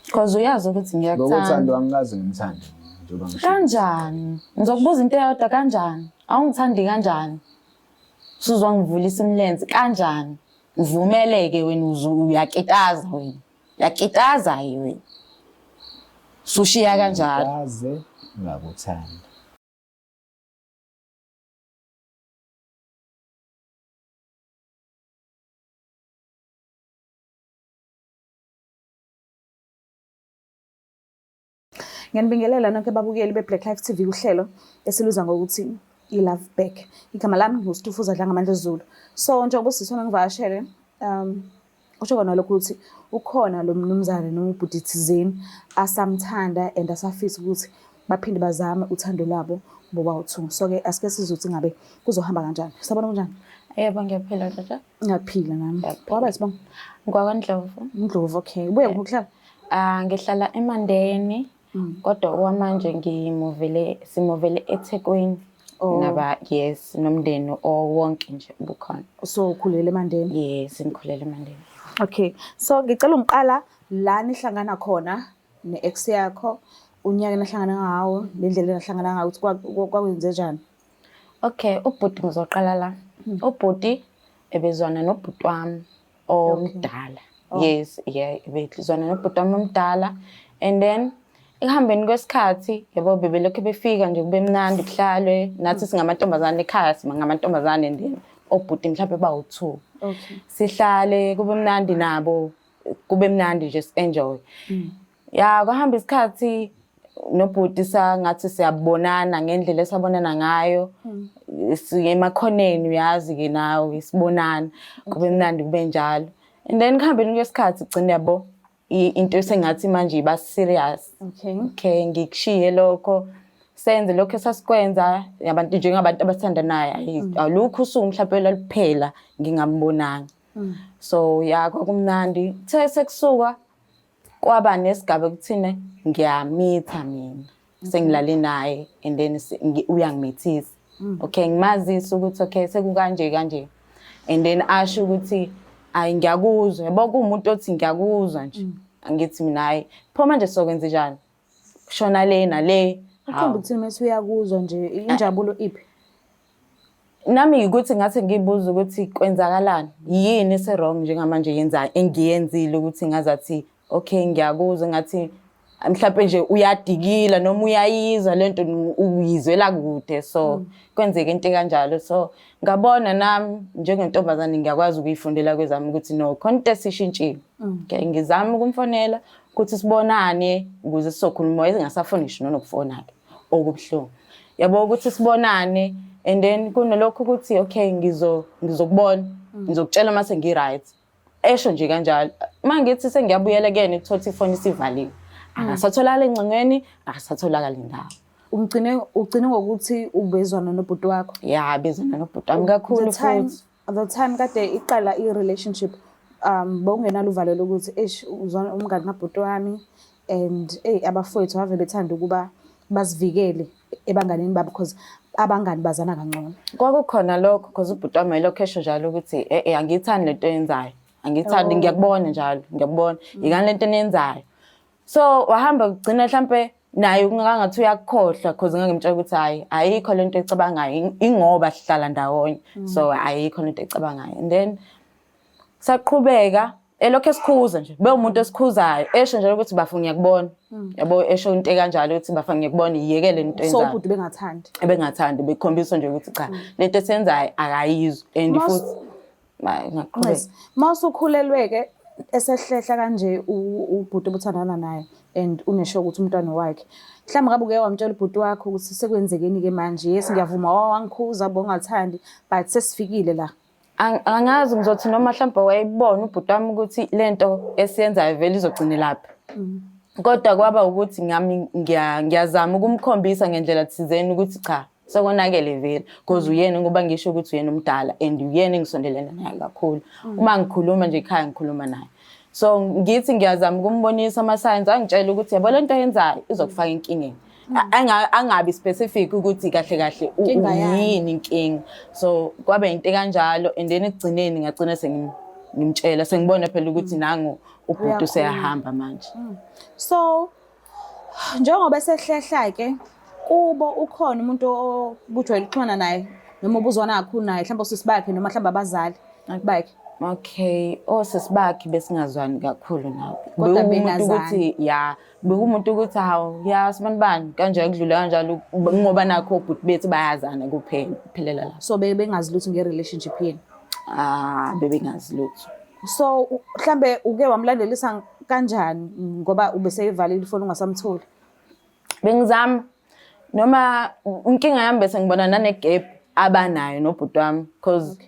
Because uyazi ukuthi Ngokuthanda ngiyakuthanda. angikaze ngimthande njengoba ngisho. Kanjani? Ngizokubuza into eyodwa kanjani? Awungithandi kanjani? Usuzongivulisa imilenze kanjani? Uvumeleke wena uyakitaza wena. Yakitaza wena. Sushiya kanjalo. Kaze ngakuthanda. Ngiyanibingelela nonke ababukeli be-Black Life TV uhlelo esiluza ngokuthi i-Love Back. Igama lami nguStufuza Dlangamandla Zulu. So njengoba usisona ngivakashele usho kona lokho ukuthi ukhona lo mnumzane noma ubhuti thizeni asamthanda and asafisa ukuthi baphinde bazame uthando lwabo bobawu-2. So-ke asike sizothi ngabe kuzohamba kanjani. Sabona kunjani? Yebo ngiyaphila tata. Ngiyaphila nami. Waba sibonga? NgwakwaNdlovu. Ndlovu, okay. Ubuya kuphi ukuhlala? Ngihlala eMandeni. Kodwa okwamanje simovele eThekwini. Naba yes nomndeni wonke nje ubukhona. So ukhulele eMandeni? Yes, ngikhulele eMandeni. Okay. So ngicela ungiqala la nihlangana khona ne-ex yakho, unyaka nahlangana ngawo, lendlela nahlangana ngayo ukuthi kwakwenze njani? Okay, ubhuti ngizoqala la. Ubhuti ebezwana nobhuti wami omdala. Yes, yeah, ebezwana nobhuti wami omdala. And then ekuhambeni kwesikhathi yabo bebelokhu befika nje kube mnandi kuhlalwe nathi singamantombazane ekhaya ngamantombazane ndini obhuti mhlawumbe bawu2. Okay. Sihlale kube mnandi nabo kube mnandi nje enjoy. Ya kuhamba isikhathi nobhuti sangathi siyabonana ngendlela esabonana ngayo. Emakhoneni uyazi ke nawe isibonana kube mnandi kube njalo. And then kuhambeni kwesikhathi gcina yabo into esengathi manje iba serious. Okay, ngikushiye lokho senze lokho esasikwenza yabantu njengabantu abathandanayo alukho usuku mhlawumbe laliphela ngingambonanga. So ya kwakumnandi sekusuka kwaba nesigaba kuthina ngiyamitha mina sengilale naye and then uyangimithisa. Okay, ngimazisa ukuthi okay sekukanje kanje and then asho ukuthi ayi ngiyakuzwa yabo kumuntu othi ngiyakuzwa nje angithi mina hayi pho manje sokwenza njani kushona le nale ukhomba ukuthi mase uyakuzwa nje injabulo iphi nami ukuthi ngathi ngibuza ukuthi kwenzakalani yini ese wrong njengamanje yenza engiyenzile ukuthi ngazathi okay ngiyakuzwa ngathi mhlawumbe nje uyadikila noma uyayizwa lento uyizwela kude so kwenzeka into kanjalo so ngabona nami njengentombazane ngiyakwazi ukuyifundela kwezami ukuthi no khonto esishintshile. Okay, ngizama ukumfonela ukuthi sibonane ukuze sizokhuluma ezingasafonishi nokufona ke okubhlungu yabo ukuthi sibonane and then kunalokho ukuthi okay ngizokubona ngizokutshela mase ngiright esho nje kanjalo mangithi sengiyabuyela kuyena ukuthola ifoni isivaliwe akasatholakala engcingweni akasatholakala indawo. Ugcine ngokuthi ubezwana nobhuti wakho? Yeah, bezwana nobhuti wami kakhulu futhi. The time kade iqala i-relationship bowungenalo uvalo lokuthi uzwana umngani kabhuti wami and abafowethu ave bethanda ukuba bazivikele ebanganeni babo because abangani bazana kangcono. Kwakukhona lokho because ubhuti wami lokho esho njalo ukuthi angithandi lento yenzayo angithandi ngiyakubona njalo ngiyakubona ikani lento enenzayo. So wahamba kugcina mhlambe naye ungangathi uyakhohlwa because ngangimtshela ukuthi hayi ayikho lento ecabangayo ingoba sihlala ndawonye so ayikho lento ecabangayo and then saqhubeka elokho esikhuza nje be umuntu esikhuzayo esho njalo ukuthi bafuna ngiyakubona yabo esho into kanjalo ukuthi bafuna ngiyakubona iyekele into enzayo. So ubhuti bengathandi bekhombisa nje ukuthi cha lento esenzayo akayizwa and futhi ngaqhubeka mawusukhulelweke esehlehla kanje ubhuti obuthandana naye and unesho ukuthi umntwana wakhe mhlawumbe ngabe uke wamtshela ubhuti wakho ukuthi sekwenzekeni ke manje yes ngiyavuma wangikhuza bongathandi but sesifikile la angazi ngizothi noma mhlawumbe wayibona ubhuti wami ukuthi lento esiyenzayo vele izogcina lapha kodwa kwaba ukuthi ngami ngiyazama ukumkhombisa ngendlela thizeni ukuthi cha sekonakele vele because uyena ngoba ngisho ukuthi uyena umdala and uyena engisondelene naye kakhulu uma ngikhuluma nje ekhaya ngikhuluma naye so ngithi ngiyazama ukumbonisa ama signs angitshela ukuthi yabo lento yenzayo izokufaka inkingeni angabi specific ukuthi kahle kahle uyini inkinga so kwabe into kanjalo and then ekugcineni ngagcina ngimtshela sengibona phela ukuthi nangu ubhuti useyahamba manje. So njengoba sehlehla ke kubo ukhona umuntu obujwayele ukuxhumana naye noma ubuzwana kakhulu naye mhlawumbe usisibakhe noma mhlawumbe abazali bakhe. Okay, osesibakhe besingazwani kakhulu nawe. Kodwa Bekumuntu benazana. ukuthi bekumuntu ukuthi hawu sibani kanje kudlula kanjalo ngoba nakho obhuti bethu bayazana kuphelela la. So bengazi lutho nge-relationship yini. Bebengazi lutho. So mhlambe uke wamlandelisa kanjani ngoba ubeseyivalile ifoni ungasamtholi? Bengizama noma inkinga yami bese ngibona nane-gap abanayo nobhuti wami because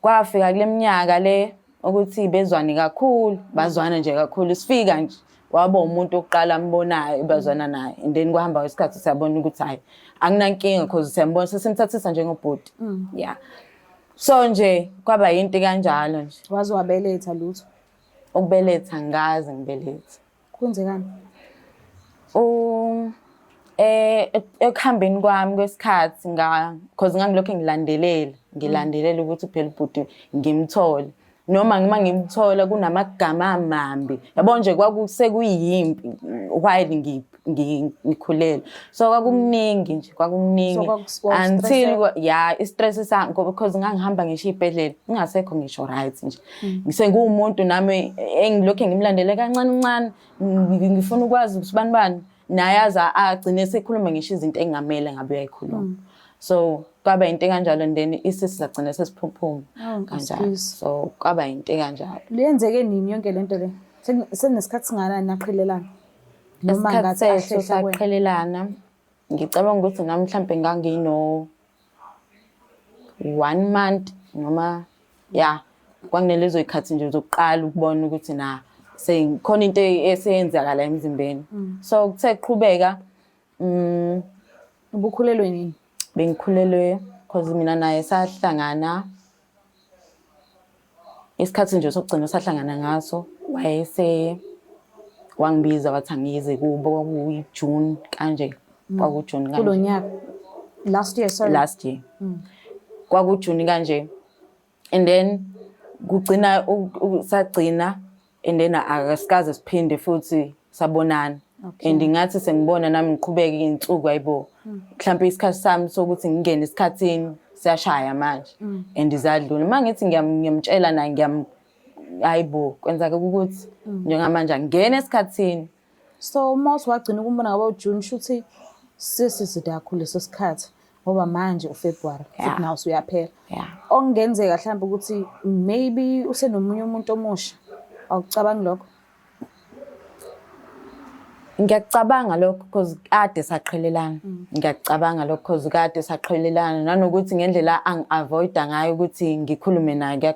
kwafika kule minyaka le ukuthi bezwane kakhulu, bazwana nje kakhulu. Sifika nje waba umuntu oqala ambonayo bazwana naye and then kuhamba kwesikhathi siyabona ukuthi hayi anginankinga because siyambona sesimthathisa njengobhuti. Yeah. So nje kwaba yinto kanjalo nje. Waze wabeletha lutho? Ukubeletha ngaze ngibeletha. Kwenzekani? Ekuhambeni kwami kwesikhathi because ngangilokho ngilandelela ukuthi phela ubhuti ngimthole noma ngimthola kunamagama amambi yabo nje kwakusekuyimpi while ngikhulele so kwakuningi nje until istress sango because ngangihamba ngisho ibhedlela ngingasekho ngisho right nje ngisengumuntu nami engilokho ngimlandele kancane ngifuna ukwazi usibani nayaza agcine sekhuluma ngisho izinto engamele ngabe uyayikhuluma so kwaba into kanjalo and then isisi sagcina sesiphuphuma kanjalo so kwaba into kanjalo. Liyenzeke nini yonke lento le? Senesikhathi singanani naqhelelana? Noma ngathi saqhelelana ngicabanga ukuthi nami mhlambe ngangino 1 month noma kwanginelezo ikhathi nje zokuqala ukubona ukuthi na seyikhona into eseyenzakala emzimbeni so kuthe qhubeka ubukhulelwe nini? Bengikhulelwe because mina naye sahlangana isikhathi nje sokugcina sahlangana ngaso wayese wangibiza wathi angize kubo kwakuyiJune kanje kwakuJune kanje kulo nyaka last year kwakuJune kanje and then kugcina sagcina and then akasikaze siphinde futhi sabonana and ngathi sengibona nami ngiqhubeka insuku ayibo mhlawumbe isikhathi sami sokuthi ngingene esikhathini siyashaya manje and izadlula mangithi ngiyamtshela naye ayibo kwenzaka ukuthi njengamanje ngene esikhathini so most wagcina ukumbona ngabo June shuthi sesizide kakhulu leso sikhathi ngoba manje uFebruary futhi nawo uyaphela okungenzeka mhlawumbe ukuthi maybe usenomunye umuntu omusha awucabanga lokho? Ngiyacabanga lokho because kade saqhelelana ngiyacabanga lokho because kade saqhelelana nanokuthi ngendlela angi-avoida ngayo ukuthi ngikhulume naye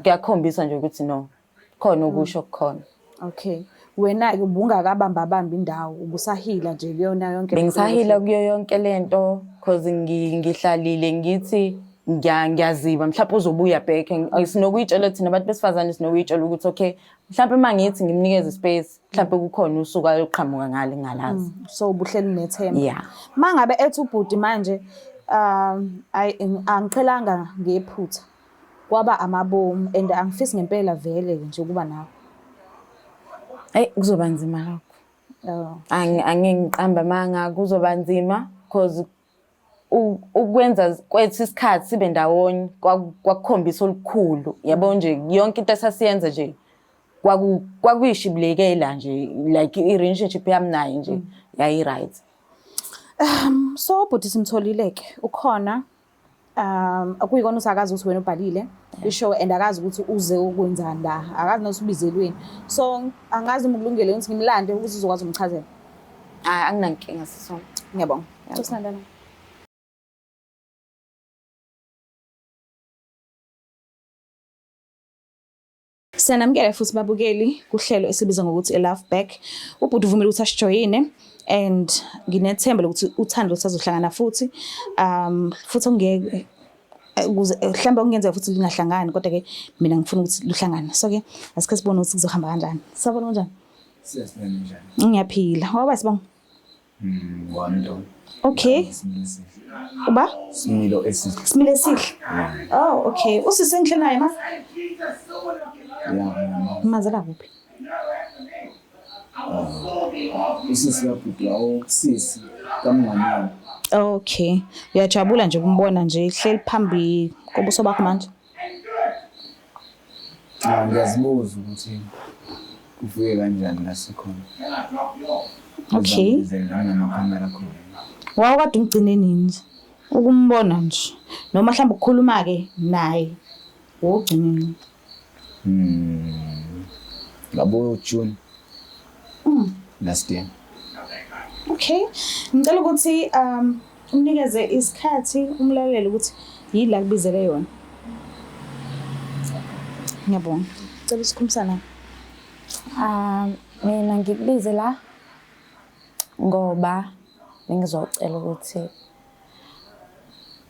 kuyakhombisa nje ukuthi no khona okusho kukhona. Okay, wena ke ubungakabamba indawo ubusahila nje kuyona yonke bengisahila kuyo yonke lento because ngihlalile ngithi ngiyaziba mhlawumbe uzobuya back sinokuyitshela thina abantu besifazane sinokuyitshela ukuthi okay mhlawumbe mangithi ngimnikeze space mhlawumbe kukhona usuku ayoqhamuka ngalazi so ubuhleli nethemba mangabe ethi ubhuti manje angichelanga ngephutha kwaba amabomu and angifisi ngempela vele nje kuba nawe kuzoba nzima lokho angingiqamba manga kuzoba nzima because ukwenza kwethu isikhathi sibe ndawonye kwakukhombisa olukhulu yabo nje yonke into esasiyenza nje kwakuyishibulekela nje like i-relationship yami naye nje yayi right. So but simtholileke ukhona akuyikona usakazi ukuthi wena ubhalile isho and akazi ukuthi uze ukwenzani la akazi nosubizelweni so angazi ukulungele ukuthi ngimlande ukuthi uzokwazi umchazela. Anginankinga sisona. Ngiyabonga. Sisandana. Sanamkela futhi babukeli kuhlelo esibiza ngokuthi Love Back. Ubhuti uvumile ukuthi asijoyine and nginethemba lokuthi uthando lusazohlangana futhi futhi ongeke ukuze mhlawumbe kungenzeka futhi lingahlangani kodwa ke mina ngifuna ukuthi luhlangane so ke asike sibone ukuthi kuzohamba kanjani. Sabona kanjani? Siyasibona njani? Ngiyaphila. Waba sibonga. Wando. Okay. Uba? Similo esihle. Simile sihle. Oh, okay. Usisenhle naye ma? Yeah. Umazela kuphi? Usisi kabhuti usisi kamngani. Okay. Uyajabula nje ukumbona nje ihleli phambi kobuso bakho manje. Ngiyazibuza ukuthi kuvuke kanjani la sikhona. Okay. Namakamera khona. Wawukade umgcine nini nje? Ukumbona nje. Noma mhlawumbe ukukhuluma ke naye. Wogcine nini? Ngabo June. Last year. Okay. Ngicela ukuthi unikeze isikhathi umlaleli ukuthi yila kubizele yona. Ngiyabonga. Ngicela sikhulumisana. Mina ngikubize la ngoba ngizocela ukuthi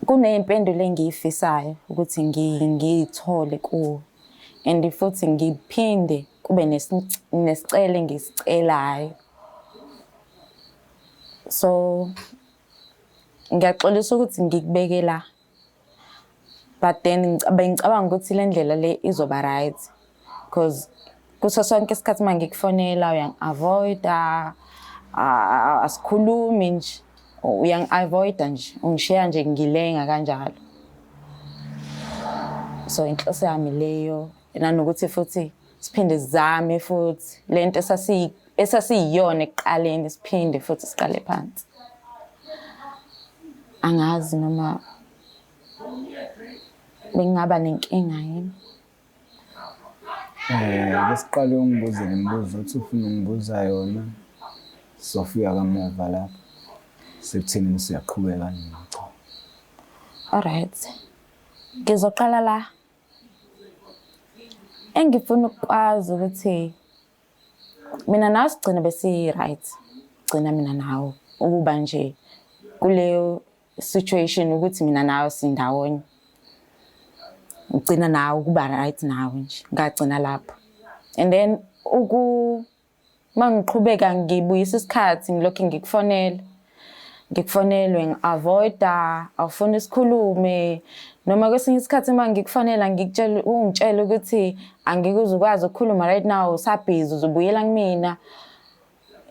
kuneyimpendulo engiyifisayo ukuthi ngiyithole kuwo and futhi ngiphinde kube nesicelo engisicelayo. So ngiyaxolisa ukuthi ngikubeke la, but then bengicabanga ukuthi le ndlela le izoba right because kuso sonke isikhathi manje ngikufonela uyang-avoida, asikhulumi nje, uyang-avoida nje, ungishiya nje ngilenga kanjalo. So inhloso yami leyo nanokuthi futhi siphinde sizame futhi lento esasiyiyona ekuqaleni siphinde futhi siqale phansi. Angazi noma bengaba nenkinga yini. Besiqale ungibuze imibuzo uthi ufuna ungibuza yona. Sofia kamuva lapho. Sekutheni siyaqhubeka nje. Alright. Ngizoqala la. Engifuna ukwazi ukuthi mina nawe sigcina besi right. Gcina mina nawe ukuba nje kuleyo situation ukuthi mina nawe sindawonye. Ngicina nawe ukuba right nawe nje. Ngagcina lapho. And then mangiqhubeka ngibuyisa isikhathi ngilokho ngikufonelwe ngi-avoida, awufuni isikhulume noma kwesinye isikhathi mangikufonela ungitshela ukuthi angikuze ukwazi ukukhuluma right now usabhizi uzobuyela kumina.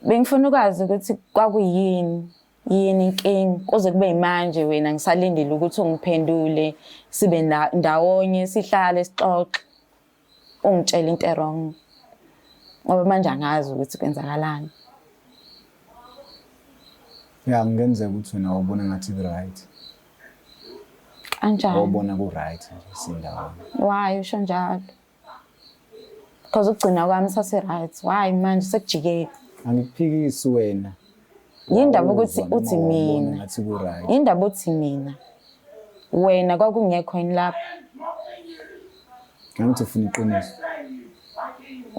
Bengifuna ukwazi ukuthi kwakuyini inkinga kuze kube manje wena ngisalindile ukuthi ungiphendule sibe ndawonye sihlale sixoxe ungitshela into wrong ngoba manje angazi ukuthi kwenzakalani. Yeah, ngenzeka ukuthi wena ubona ngathi right. Kanjani? Ubona ku right nje sindawo. Why usho njalo? Because ugcina kwami sase right. Why manje sekujikile? Angikuphikisi wena. Yindaba ukuthi uthi mina. Ngathi ku right. Yindaba uthi mina. Wena kwakungekho yini lapho? Ngithi ufuna iqiniso.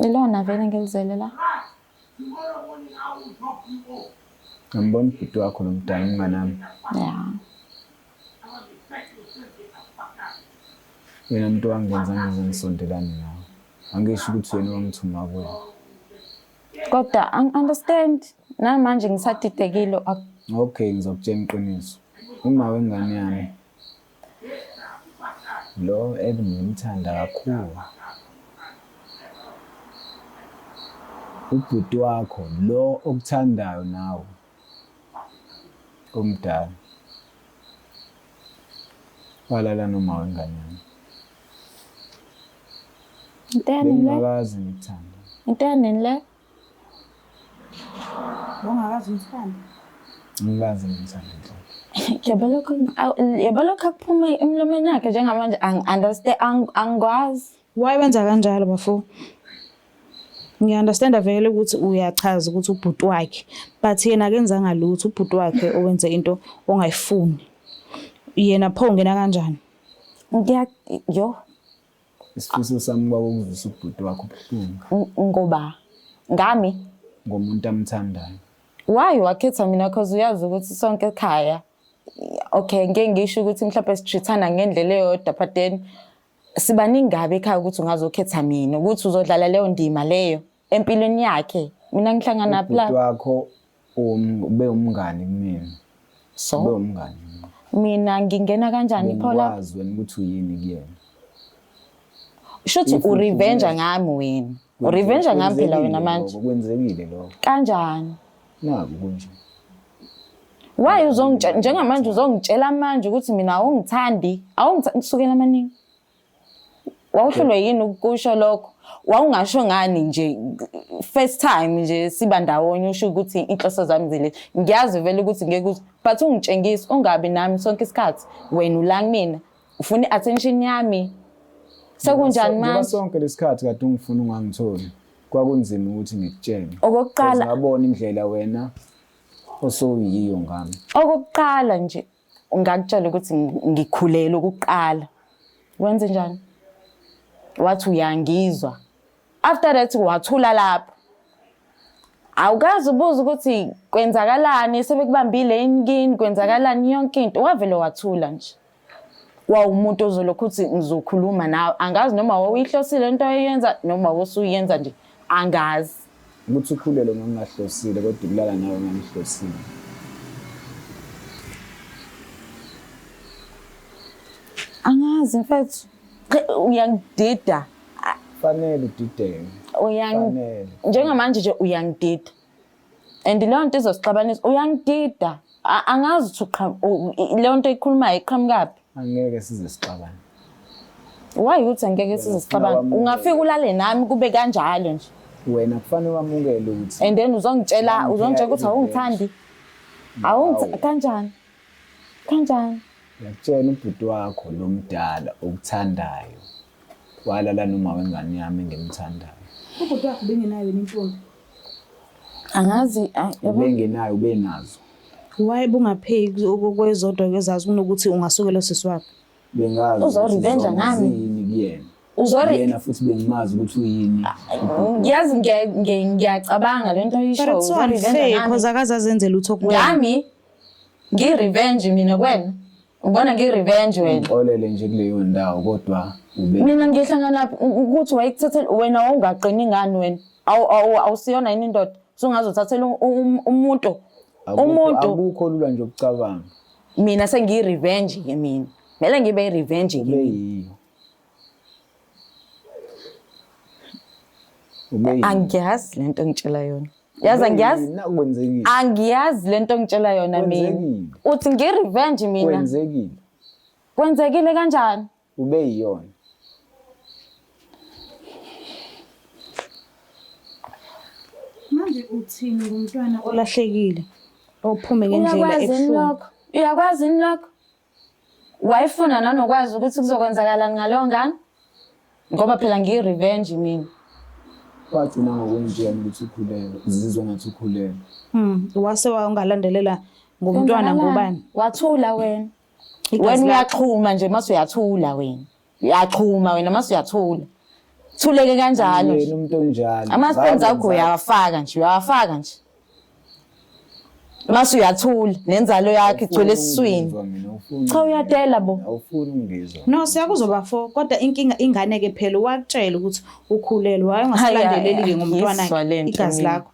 Ilona vele ngilizele la. Ngibona ubhuti wakho nomdala nami. Yeah. Wena umuntu wangenza ngize ngisondelane nawe. Angisho ukuthi wena wangithuma kuwe. Kodwa understand namanje ngisadidekile. Okay, ngizokutshela iqiniso. Uma wengane yami lo ebengimthanda kakhulu. Ubhuti wakho lo okuthandayo nawe. Omdala. Walala noma wengane yami. Inteni le? Ngakazi ngithanda. Inteni le? Ungakazi umthanda. Ngikazi ngithanda. Yabalokho akuphuma emlomeni yakhe njengamanje understand angikwazi. Why wenza kanjalo bafo? Ngiunderstand vele ukuthi uyachaza ukuthi ubhuti wakhe but yena akenzanga lutho ubhuti wakhe owenze into ongayifuni. Yena pho ungena kanjani? Yo. Isifiso sami kwakuzisa ubhuti wakho ubuhlungu. Ngoba ngami Ngomuntu amthandayo. Why wakhetha mina because uyazi ukuthi sonke ekhaya okay ngeke ngisho ukuthi mhlawumbe sitreatana ngendlela eyodwa but then sibaningi ngabe ekhaya ukuthi ungazokhetha mina ukuthi uzodlala leyo ndima leyo empilweni yakhe. Mina ngihlangana lapha. Ubhuti wakho ube umngani kumina. So ube umngani. Mina ngingena kanjani pho lapha? Wazi wena ukuthi uyini kuyena. Shuthi urevenge ngami wena. Urevenge ngami phela wena manje. Kwenzekile lokho. Kanjani? Naku kunje. Why uzongitshela njengamanje uzongitshela manje ukuthi mina awungithandi? Awungithandisukela amaningi. Wawuhlulwe yini ukusho lokho? Wawungasho ngani nje first time nje siba ndawonye usho ukuthi inhloso zami zile. Ngiyazi vele ukuthi ngeke ukuthi but ungitshengise ungabi nami sonke isikhathi. Wena ula kumina. Ufuna i-attention yami. Sekunjani manje? Sonke lesikhathi kade ungifuna ungangitholi. Kwakunzima ukuthi ngikutshele. Okokuqala ngabona indlela wena osoyiyo ngami. Okokuqala nje ungakutshela ukuthi ngikhulele ukuqala. Wenze njani? Wathi uyangizwa. After that wathula lapho. Awukazi ubuza ukuthi kwenzakalani sebekubambile inkini kwenzakalani yonke into wavele wathula nje. Umuntu ozolokhu uthi ngizokhuluma nawe angazi noma wawihlosile into oyenza noma wosuyenza nje angazi. Ukuthi ukhulele ngingahlosile kodwa ukulala nawe ngihlosile. Angazi mfethu uyangidida. Fanele udideke. Njengamanje nje uyangidida. And leyo nto izosixabanisa uyangidida. Angazi ukuthi leyo nto ikhulumayo iqhamukapi. Angeke size sixabane. Why uthi angeke size sixabane? Ungafika ulale nami kube kanjalo nje. Wena kufanele wamukele ukuthi. And then uzongitshela ukuthi awungithandi. Kanjani? Kanjani? Ngiyakutshela ubhuti wakho lo mdala okuthandayo. Walala noma wengane yami engimthandayo. Ubhuti wakho bengenayo intombi. Angazi bengenayo benazo. Why bungapheki okwezodwa kwezazi kunokuthi ungasukela sisi wakho? Bengazi. Uzorevenge ngami. Kuyena. Yena futhi bengimazi ukuthi uyini. Ngiyazi ngiyacabanga lento oyisho uzorevenge ngami. Because akazazenzela utho kuwena. Ngami ngirevenge mina kwena. Ubona ngirevenge wena. Olele nje kuleyo ndawo kodwa mina ngihlangana ukuthi wayekuthathela wena wawungaqini ngani wena. Awusiyona yini indoda. Sungazothathela umuntu akukho lula nje ukucabanga. Mina sengirevenge ke mina. Mele ngibe revenge ke mina. Angiyazi lento ngitshela yona. Yazi angiyazi. Nakwenzekile. Angiyazi lento ngitshela yona mina. Uthi ngirevenge mina. Kwenzekile. Kwenzekile kanjani? Ube yiyona. Manje uthini ngumntwana olahlekile ophume ngendlela ebuhlungu? Uyakwazi ini lokho? Wayifuna nanokwazi ukuthi kuzokwenzakalani ngaleyo ngane? Ngoba phela ngirevenge mina. Wagcina ngokwenjela ukuthi ukhulele, uzizwa ngathi ukhulele. Wase wangalandelela ngomntwana ngubani? Wathula wena. Wena uyaxhuma nje mase uyathula wena. Uyaxhuma wena mase uyathula. Thuleke kanjalo. Yena umuntu onjalo. Ama-spends akho uyawafaka nje. Mase uyathula nenzalo yakhe igcwele esiswini. Cha uyadela bo. Awufuni ungizwa. No siyakuzoba 4 kodwa inkinga ingane ke phela wakutshela ukuthi ukhulelwe hayi ungasilandeleli ngomntwana igazi lakho.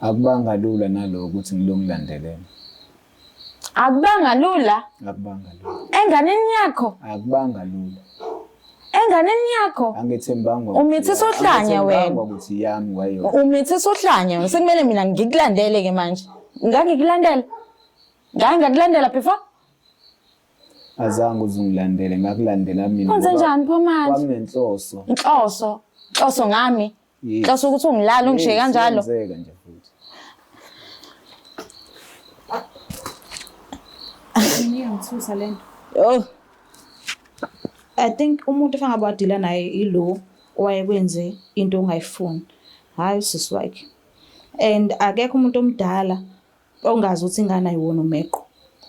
Akubanga lula naloko ukuthi ngilongilandelele. Akubanga lula? Akubanga lula. Enganeni yakho? Akubanga lula. Enganeni yakho? Angithembanga. Umithisa ohlanya wena. Ukuthi yami wayo. Umithisa ohlanya sekumele mina ngikulandele ke manje. Ngangikulandela. Ngakulandela before? Azange uzungilandele ngakulandela mina. Kwenze njani pho manje? Kwami nenhloso. Inhloso ngami. Inhloso ukuthi ungilala ungishiye kanjalo. Ngenzeka nje futhi. Ngiyangithusa lento. Oh. I think umuntu efanga badila naye ilo owayekwenze into ongayifuni. Hayi sisi wakhe. And akekho umuntu omdala ongazi ukuthi ingane ayiwona umeqo.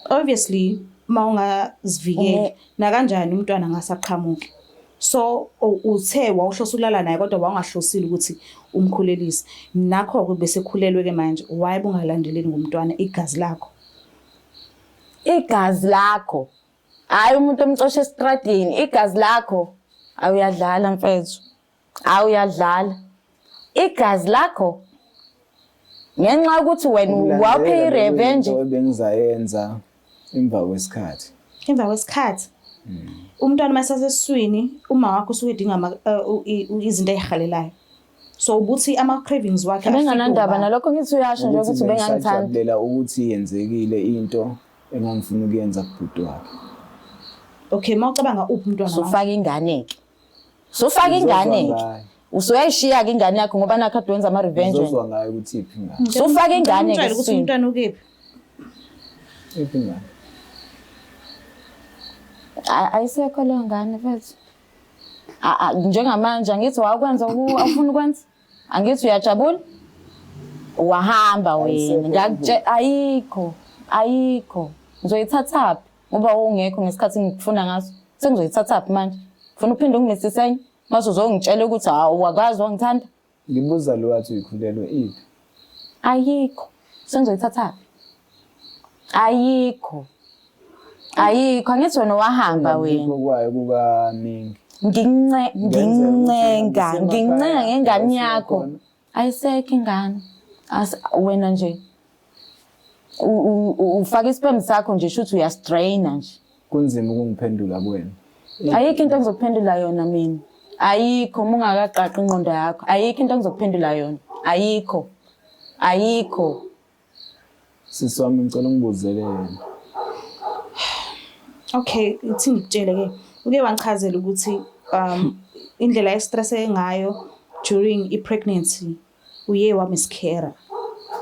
Obviously mawungazivikeli na kanjani umntwana ngasaqhamuki. So uthe wawuhlosa ulala naye kodwa wangahlosile ukuthi umkhulelise. Nakho ke bese khulelwe ke manje why bungalandeleli ngomntwana igazi lakho. Igazi lakho. Hayi umuntu omcosha estradini igazi lakho. Awuyadlala mfethu. Awuyadlala. Igazi lakho. Ngenxa ukuthi wena waphe irevenge bengizayenza emva kwesikhathi. Emva kwesikhathi. Umntwana masasesiswini uma wakho usuke edinga izinto ezihalelayo. So ubuthi ama cravings wakhe Benganandaba nalokho ngithi uyasho nje ukuthi bengangithandi. Bengisajabulela ukuthi yenzekile into engangifuna ukuyenza kubhuti wakhe. Okay, mawucabanga uphi umntwana wakho? Sufaka ingane ke. Sufaka ingane ke. Usuyayishiya ke ingane yakho ngoba nakho ade wenza ama revenge. Uzozwa ngayo ukuthi iphi ingane. Sufaka ingane ke. Ukuthi umntwana ukephi? Iphi ingane. Ayisekho leyo ngane mfethu. Njengamanje angithi wakwenza awufuna ukwenza. Angithi uyajabula. Wahamba wena. Ayikho. Ngizoyithatha phi? Ngoba ungekho ngesikhathi ngikufuna ngaso. Sengizoyithatha phi manje? Ufuna uphinde ungimisise enye? Mase uzongitshela ukuthi awakwazi wangithanda. Ngibuza lo wathi uyikhulelwe iphi? Ayikho. Sengizoyithatha phi? Ayikho. Angithi wena wahamba wena. Kwayo kukaningi. Ngincenga ngengane yakho. Ayisekho ingane. Wena nje ufaka isipembu sakho nje shuthi uyastraina nje. Kunzima ukungiphendula kuwena. Ayikho into engizokuphendula yona mina. Ayikho ungakaqaqi ingqondo yakho. Ayikho into engizokuphendula yona. Ayikho. Sisi wami ngicela ungibuzele yena. Okay, ithi ngikutshele ke. Uke wangichazela ukuthi indlela yestress engayo during pregnancy uye wa miscarriage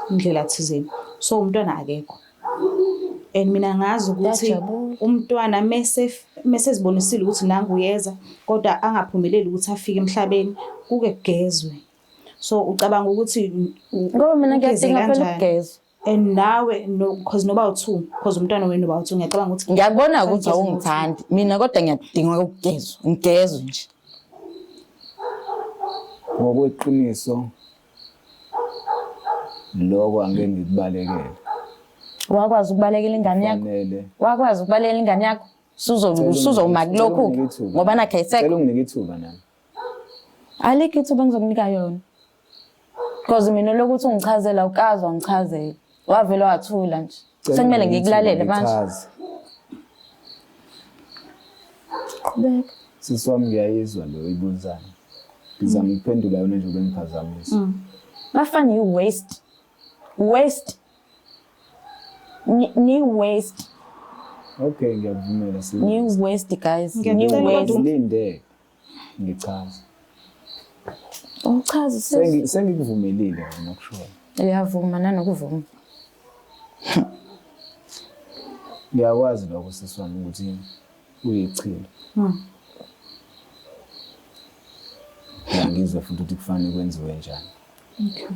indlela thizeni. So umntwana akekho. And mina ngazi ukuthi umntwana mase sibonisile ukuthi nangu uyeza kodwa angaphumeleli ukuthi afike emhlabeni kuke kugezwe. So ucabanga ukuthi ngoba mina ngiyadinga phela ukugezwa. And nawe because noba u2 because umntwana wenu noba u2 ngiyacabanga ukuthi ngiyakubona ukuthi awungithandi mina kodwa ngiyadinga ukugezwa ngigezwe nje. Ngokweqiniso lokho angeke ngikubalekele. Wakwazi ukubalekela ingane yakho? Wakwazi ukubalekela ingane yakho? Suzoma kulokho ngoba nakhe ayisekho. Ngicela unginike ithuba nami. Alikho ithuba engizokunika yona. Because mina lokuthi ungichazela ukazwa ngichazela. Wavela wathula nje. Sekumele ngikulalele manje. Qhubeka. Sisi wami ngiyayizwa lo ibuzana. Ngizama ukuphendula yona nje bengiphazamisa. Bafana you waste. Ni waste. Okay, ngiyavumela sisi. Ni waste guys. Ni waste. Linde. Ngichaza. Uchaza sisi. Sengikuvumelile nokushola. Uyavuma nanokuvuma. Ngiyakwazi lokho sisi wami ukuthi uyichilo. Ngizwe futhi ukuthi kufanele kwenziwe njani. Okay.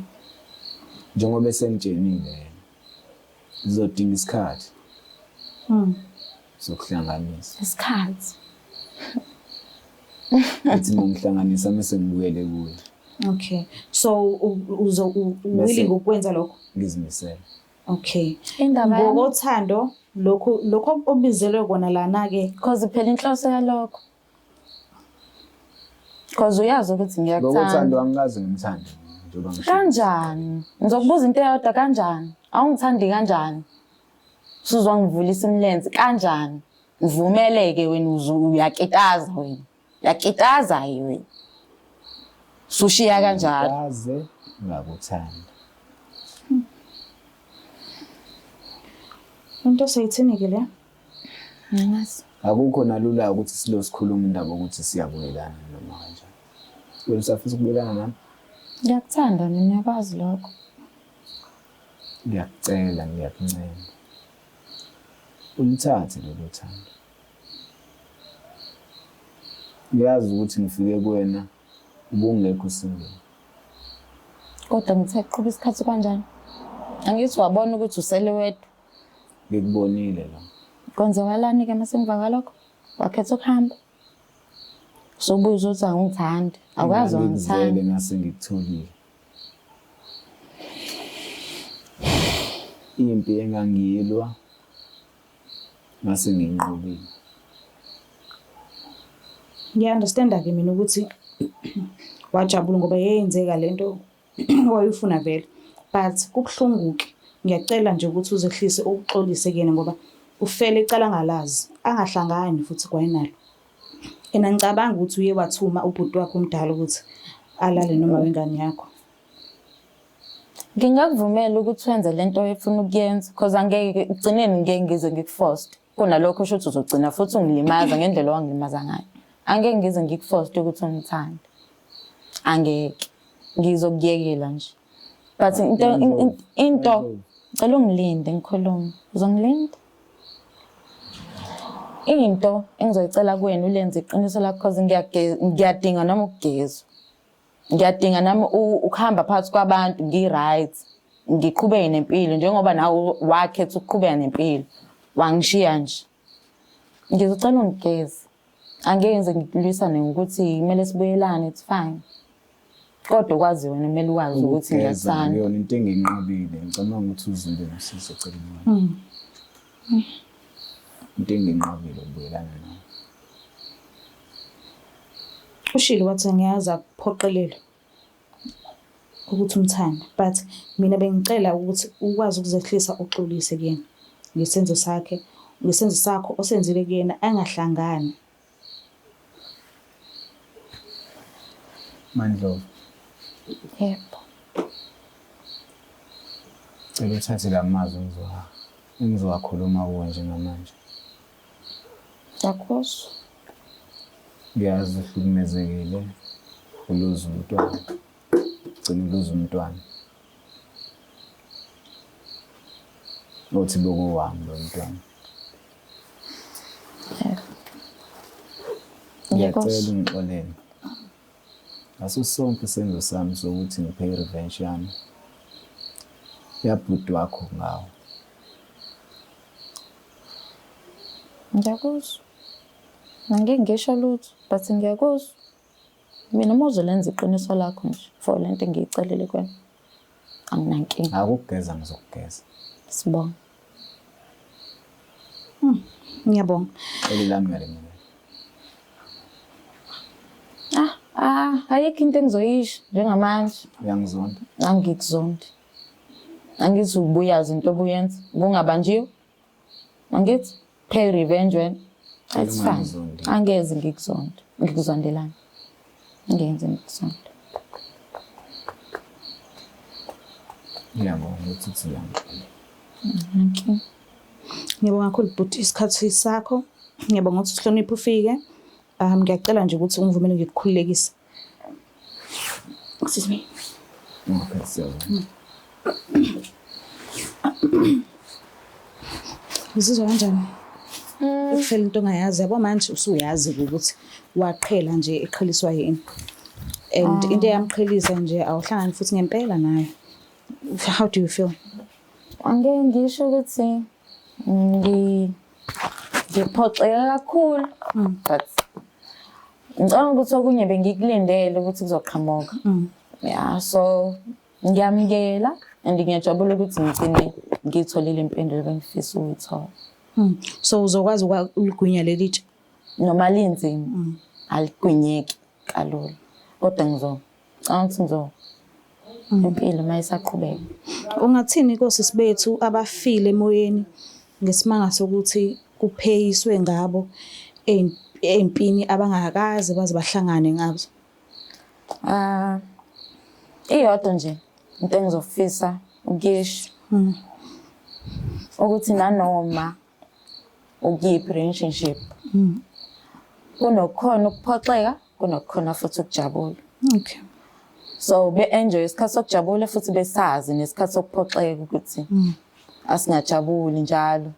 Njengoba sengitshenile yena. Ngizodinga isikhathi. Sokuhlanganisa. Isikhathi. Ethi ngihlanganisa mase ngibuyele kuye. Okay. So willing ukwenza lokho? Ngizimisela. Okay. Indaba ngokothando lokho obizelwe kona lana ke because phela inhloso yalokho. Because uyazi ukuthi ngiyakuthanda. Ngokothando angikaze ngimthande njengoba ngisho. Kanjani? Ngizokubuza into eyodwa kanjani? Awungithandi kanjani? Usuzwa ngivulisa umlenze kanjani? Uvumeleke wena uyakitaza wena. Yakitaza wena. Sushiya kanjalo. Kaze ngakuthanda. into sayithini ke le? Ngazi. Akukho nalula ukuthi silosikhuluma indaba ukuthi siyabuyelana noma kanjani. Wena usafisa ukubuyelana nami? Ngiyakuthanda mina uyabazi lokho. Ngiyakucela ngiyakuncela. Ulithathe lelo thando. Ngiyazi ukuthi ngifike kuwena ubungekho singeni. Kodwa ngithe qhubeka isikhathi kanjani? Angithi wabona ukuthi usele wedwa. Ngikubonile la. Konzakalani ke mase ngiva ngalokho? Wakhetha ukuhamba. Sobuye uzothi angithandi. Awukazi wangithanda. Ngase ngikutholile. Impi engangiyilwa ngase nginqobile. Ngiya-understand ke mina ukuthi wajabula ngoba yenzeka lento wayifuna vele but kubhlungu ke ngiyacela nje ukuthi uzehlise ukuxolise kuyena ngoba ufele icala angalazi, angahlangani futhi kwayenalo. Yena ngicabanga ukuthi uye wathuma ubhuti wakhe omdala ukuthi alale noma wengane yakho. Ngingakuvumela ukuthi wenze lento efuna ukuyenza because angeke ugcineni ngeke ngize ngikuforce. Kunalokho usho ukuthi uzogcina futhi ungilimaza ngendlela owangilimaza ngayo. Angeke ngize ngikuforce ukuthi ungithande. Angeke ngizokuyekela nje. But into cela ungilinde ngikhuluma. Uzongilinda? Into engizoyicela kuwena ulenze iqiniso lakho because ngiyadinga noma ukugezwa. Ngiyadinga nami ukuhamba phakathi kwabantu ngi-right. Ngiqhubeke nempilo njengoba nawe wakhetha ukuqhubeka nempilo. Wangishiya nje. Ngizocela ungigeze. Angeke ngize ngilwisane ngokuthi kumele sibuyelane, it's fine. Kodwa ukwazi wena kumele ukwazi ukuthi ngiyathanda. Yona into enginqabile ngicabanga ukuthi uzinde ngisizo cela imali. Into enginqabile ukubuyelana nawe. Ushilo wathi ngiyaza kuphoqelela ukuthi umthanda, but mina bengicela ukuthi ukwazi ukuzehlisa uxolise kuyena ngesenzo sakho osenzile kuyena angahlangani. Mandlovu, Yebo. cela uthathe la mazwi engizowakhuluma kuwe njengamanje. Yakuzwa. Ngiyazi uhlukumezekile, uluza umntwana. Gcina uluza umntwana. Uthi bokuwami lo mntwana. Ngiyacela ungixolele. Ngaso sonke isenzo sami sokuthi ngiphe i-revenge yami. Yabhuti wakho ngawo. Ngiyakuzwa. Angeke ngisho lutho, but ngiyakuzwa. Mina uma uzolenza iqiniso lakho nje for lento engiyicelile kuwena. Anginankinga. Akukugeza ngizokugeza. Sibonga. Ngiyabonga. Eli lami ngalimulela. Ayikho into engizoyisho njengamanje. Uyangizonda? Angikuzondi. Angithi ubuyazi into obuyenza. Bungabanjiwe. Angithi pay revenge wena. That's fine. Angeze ngikuzonda. Ngikuzondelana. Ngenze ngikuzonda. Ngiyabonga ukuthi uthiyami. Nkinga. Ngiyabonga kakhulu bhuti isikhathi sakho. Ngiyabonga ukuthi uhloniphe ufike. Ngiyacela nje ukuthi ungivumele ngikukhululekise. Excuse me. Okay, siyabonga. Uzizwa kanjani? Ukufela into ongayazi yabo manje usuyazi ukuthi waqhela nje eqheliswa yini. And into eyamqhelisa nje awuhlangani futhi ngempela nayo. How do you feel? Angeke ngisho ukuthi ngiphoxeke kakhulu. But ngicabanga ukuthi okunye bengikulindele ukuthi kuzoqhamuka. Yeah, so ngiyamukela and ngiyajabula ukuthi ngigcine ngitholile impendulo bengifisa ukuyithola. So uzokwazi uligwinya lelitshe Noma linzima aligwinyeki kalula. Kodwa ngicabanga ukuthi impilo mayisaqhubeka. ungathini inkosi sibethu abafile emoyeni ngesimanga sokuthi kupheyiswe ngabo empini abangakazi baze bahlangane ngazo? Iyodwa nje into engizofisa ukuyisho ukuthi nanoma ukuyiphi relationship kunokukhona ukuphoxeka kunokukhona futhi ukujabula. Okay. So be-enjoy isikhathi sokujabula futhi besazi nesikhathi sokuphoxeka ukuthi asingajabuli njalo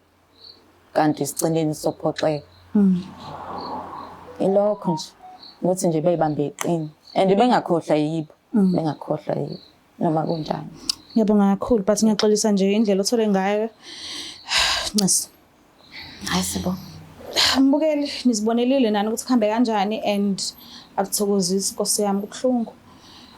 kanti isicindeni sokuphoxeka. Ilokho nje ukuthi nje beyibambe iqini and bengakhohlwa yibo. Bengakhohlwa yibo noma kunjani. Ngiyabonga kakhulu but ngiyaxolisa nje indlela othole ngayo. Nasi. Hayi sibo. Mbukeli nizibonelile nani ukuthi kuhambe kanjani and akuthokozisi Nkosi yami kubuhlungu.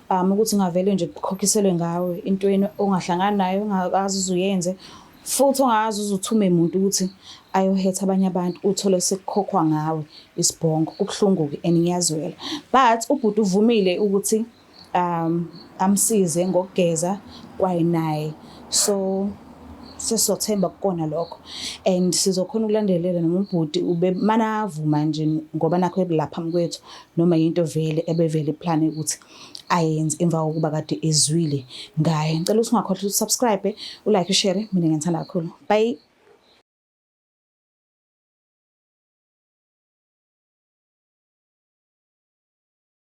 Ukuthi ngavele nje kukhokhiselwe ngawe intweni ongahlangana nayo ongakazi uzuyenze futhi ongazi uzuthume umuntu ukuthi ayohetha abanye abantu uthole sekukhokhwa ngawe isibhongo kubuhlungu ke ngiyazwela but ubhuti uvumile ukuthi amsize ngokugeza kwayinaye so sesizothemba kukona lokho and sizokhona ukulandelela noma ubhuti ube manavuma nje ngoba nakho ebelapha phambi kwethu noma into vele ebevele plan ukuthi ayenze emva kokuba kade ezwile ngaye. Ngicela ukuthi ungakhohlwa ukusubscribe, ulike, ushare. Mina ngiyithanda kakhulu. Bye.